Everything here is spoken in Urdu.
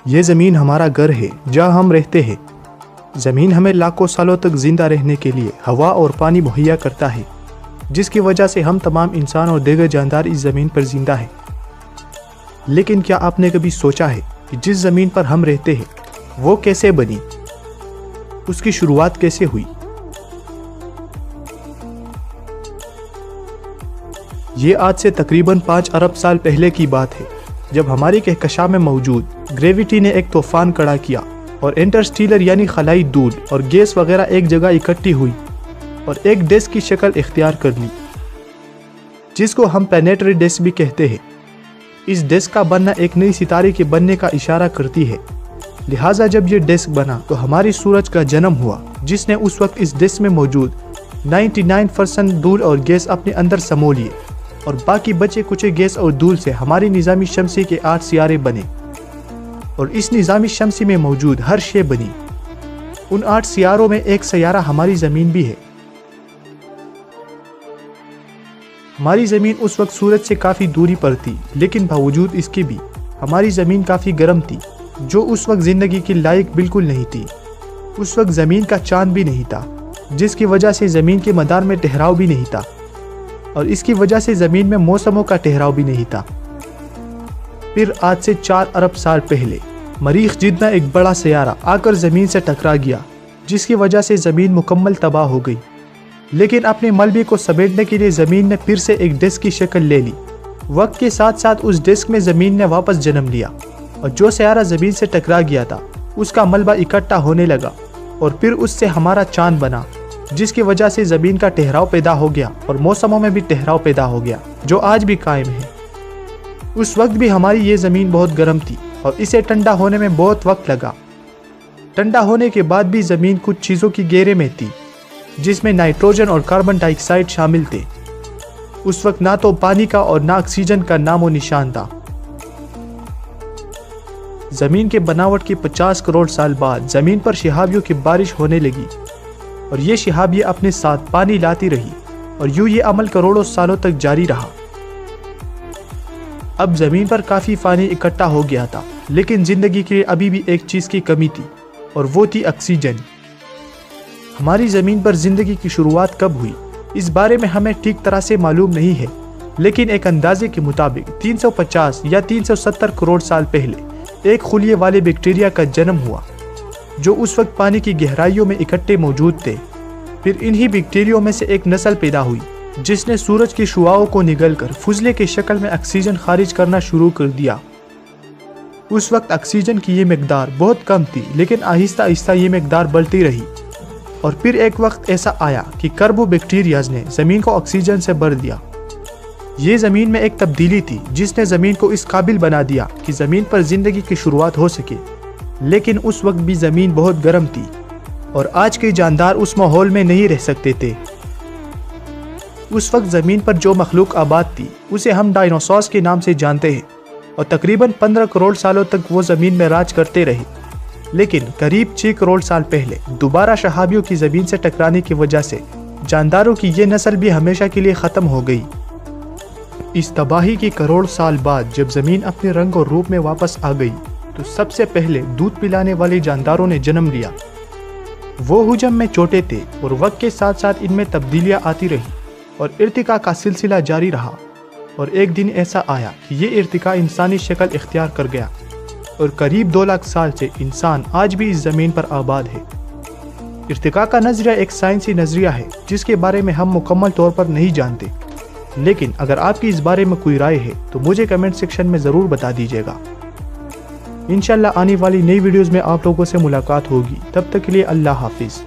یہ زمین ہمارا گھر ہے جہاں ہم رہتے ہیں۔ زمین ہمیں لاکھوں سالوں تک زندہ رہنے کے لیے ہوا اور پانی مہیا کرتا ہے، جس کی وجہ سے ہم تمام انسان اور دیگر جاندار اس زمین پر زندہ ہیں۔ لیکن کیا آپ نے کبھی سوچا ہے کہ جس زمین پر ہم رہتے ہیں وہ کیسے بنی؟ اس کی شروعات کیسے ہوئی؟ یہ آج سے تقریباً 5 ارب سال پہلے کی بات ہے، جب ہماری کہکشاں میں موجود گریویٹی نے ایک طوفان کھڑا کیا اور انٹرسٹیلر یعنی خلائی دودھ اور گیس وغیرہ ایک جگہ اکٹھی ہوئی اور ایک ڈسک کی شکل اختیار کر لی، جس کو ہم پلانیٹری ڈسک بھی کہتے ہیں۔ اس ڈسک کا بننا ایک نئی ستارے کے بننے کا اشارہ کرتی ہے، لہٰذا جب یہ ڈسک بنا تو ہماری سورج کا جنم ہوا، جس نے اس وقت اس ڈسک میں موجود 99% دھول اور گیس اپنے اندر سمو لیے، اور باقی بچے کچھ گیس اور دھول سے ہماری نظام شمسی کے 8 سیارے بنے، اور اس نظام شمسی میں موجود ہر شے بنی۔ ان 8 سیاروں میں ایک سیارہ ہماری زمین بھی ہے۔ ہماری زمین اس وقت سورج سے کافی دوری پر تھی، لیکن باوجود اس کے بھی ہماری زمین کافی گرم تھی، جو اس وقت زندگی کے لائق بالکل نہیں تھی۔ اس وقت زمین کا چاند بھی نہیں تھا، جس کی وجہ سے زمین کے مدار میں ٹھہراؤ بھی نہیں تھا، اور اس کی وجہ سے زمین میں موسموں کا ٹھہراؤ بھی نہیں تھا۔ پھر آج سے 4 ارب سال پہلے مریخ جتنا ایک بڑا سیارہ آ کر زمین سے ٹکرا گیا، جس کی وجہ سے زمین مکمل تباہ ہو گئی۔ لیکن اپنے ملبے کو سمیٹنے کے لیے زمین نے پھر سے ایک ڈسک کی شکل لے لی۔ وقت کے ساتھ ساتھ اس ڈسک میں زمین نے واپس جنم لیا، اور جو سیارہ زمین سے ٹکرا گیا تھا اس کا ملبہ اکٹھا ہونے لگا، اور پھر اس سے ہمارا چاند بنا، جس کی وجہ سے زمین کا ٹھہراؤ پیدا ہو گیا اور موسموں میں بھی ٹھہراؤ پیدا ہو گیا، جو آج بھی قائم ہے۔ اس وقت بھی ہماری یہ زمین بہت گرم تھی اور اسے ٹھنڈا ہونے میں بہت وقت لگا۔ ٹھنڈا ہونے کے بعد بھی زمین کچھ چیزوں کی گھیرے میں تھی، جس میں نائٹروجن اور کاربن ڈائی آکسائڈ شامل تھے۔ اس وقت نہ تو پانی کا اور نہ آکسیجن کا نام و نشان تھا۔ زمین کے بناوٹ کے 50 کروڑ سال بعد زمین پر شہابیوں کی بارش ہونے لگی، اور یہ شہابیاں اپنے ساتھ پانی لاتی رہی، اور یوں یہ عمل کروڑوں سالوں تک جاری رہا۔ اب زمین پر کافی پانی اکٹھا ہو گیا تھا، لیکن زندگی کے لیے ابھی بھی ایک چیز کی کمی تھی، اور وہ تھی آکسیجن۔ ہماری زمین پر زندگی کی شروعات کب ہوئی اس بارے میں ہمیں ٹھیک طرح سے معلوم نہیں ہے، لیکن ایک اندازے کے مطابق 350 یا 370 کروڑ سال پہلے ایک خلیے والے بیکٹیریا کا جنم ہوا، جو اس وقت پانی کی گہرائیوں میں اکٹھے موجود تھے۔ پھر انہی بیکٹیریوں میں سے ایک نسل پیدا ہوئی، جس نے سورج کی شعاعوں کو نگل کر فضلے کی شکل میں آکسیجن خارج کرنا شروع کر دیا۔ اس وقت آکسیجن کی یہ مقدار بہت کم تھی، لیکن آہستہ آہستہ یہ مقدار بڑھتی رہی، اور پھر ایک وقت ایسا آیا کہ کاربو بیکٹیریاز نے زمین کو آکسیجن سے بھر دیا۔ یہ زمین میں ایک تبدیلی تھی جس نے زمین کو اس قابل بنا دیا کہ زمین پر زندگی کی شروعات ہو سکے، لیکن اس وقت بھی زمین بہت گرم تھی، اور آج کے جاندار اس ماحول میں نہیں رہ سکتے تھے۔ اس وقت زمین پر جو مخلوق آباد تھی اسے ہم ڈائنوسورز کے نام سے جانتے ہیں، اور تقریباً 15 کروڑ سالوں تک وہ زمین میں راج کرتے رہے۔ لیکن قریب 6 کروڑ سال پہلے دوبارہ شہابیوں کی زمین سے ٹکرانے کی وجہ سے جانداروں کی یہ نسل بھی ہمیشہ کے لیے ختم ہو گئی۔ اس تباہی کے کروڑ سال بعد جب زمین اپنے رنگ اور روپ میں واپس آ گئی تو سب سے پہلے دودھ پلانے والے جانداروں نے جنم لیا۔ وہ حجم میں چھوٹے تھے، اور وقت کے ساتھ ساتھ ان میں تبدیلیاں آتی رہی اور ارتقاء کا سلسلہ جاری رہا، اور ایک دن ایسا آیا کہ یہ ارتقاء انسانی شکل اختیار کر گیا، اور قریب 2 لاکھ سال سے انسان آج بھی اس زمین پر آباد ہے۔ ارتقاء کا نظریہ ایک سائنسی نظریہ ہے جس کے بارے میں ہم مکمل طور پر نہیں جانتے، لیکن اگر آپ کی اس بارے میں کوئی رائے ہے تو مجھے کمنٹ سیکشن میں ضرور بتا دیجیے گا۔ انشاءاللہ آنے والی نئی ویڈیوز میں آپ لوگوں سے ملاقات ہوگی، تب تک کے لیے اللہ حافظ۔